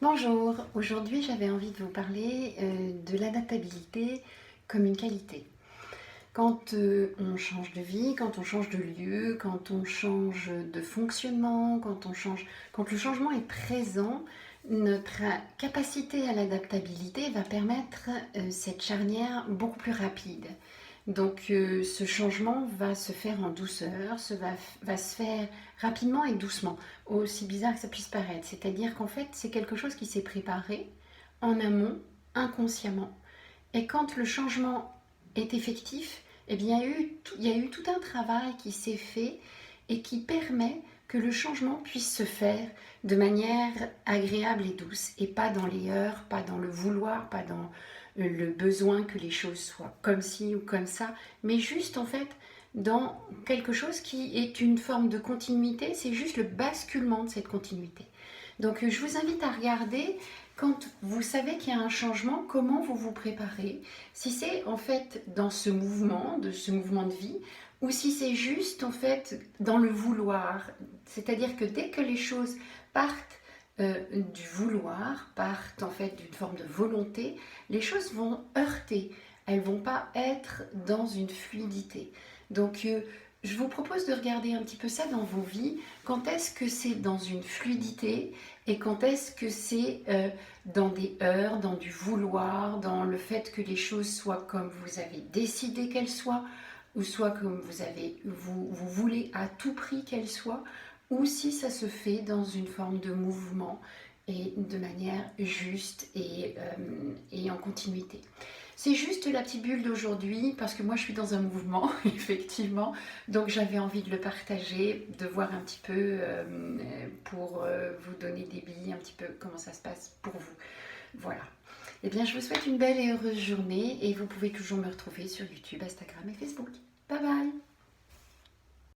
Bonjour, aujourd'hui j'avais envie de vous parler de l'adaptabilité comme une qualité. Quand on change de vie, quand on change de lieu, quand on change de fonctionnement, quand le changement est présent, notre capacité à l'adaptabilité va permettre cette charnière beaucoup plus rapide. Donc ce changement va se faire en douceur, va se faire rapidement et doucement, aussi bizarre que ça puisse paraître. C'est-à-dire qu'en fait c'est quelque chose qui s'est préparé en amont, inconsciemment. Et quand le changement est effectif, eh bien, il y a eu tout un travail qui s'est fait et qui permet que le changement puisse se faire de manière agréable et douce et pas dans les heurts, pas dans le vouloir, pas dans le besoin que les choses soient comme ci ou comme ça, mais juste en fait dans quelque chose qui est une forme de continuité, c'est juste le basculement de cette continuité. Donc je vous invite à regarder quand vous savez qu'il y a un changement, comment vous vous préparez, si c'est en fait dans ce mouvement de vie, ou si c'est juste en fait dans le vouloir. C'est-à-dire que dès que les choses partent du vouloir, partent en fait d'une forme de volonté, les choses vont heurter. Elles vont pas être dans une fluidité. Donc je vous propose de regarder un petit peu ça dans vos vies. Quand est-ce que c'est dans une fluidité et quand est-ce que c'est dans des heurts, dans du vouloir, dans le fait que les choses soient comme vous avez décidé qu'elles soient, ou soit comme vous voulez à tout prix qu'elles soient, ou si ça se fait dans une forme de mouvement et de manière juste et en continuité. C'est juste la petite bulle d'aujourd'hui parce que moi je suis dans un mouvement, effectivement, donc j'avais envie de le partager, de voir un petit peu pour vous donner des billes, un petit peu comment ça se passe pour vous. Voilà. Eh bien, je vous souhaite une belle et heureuse journée et vous pouvez toujours me retrouver sur YouTube, Instagram et Facebook. Bye bye!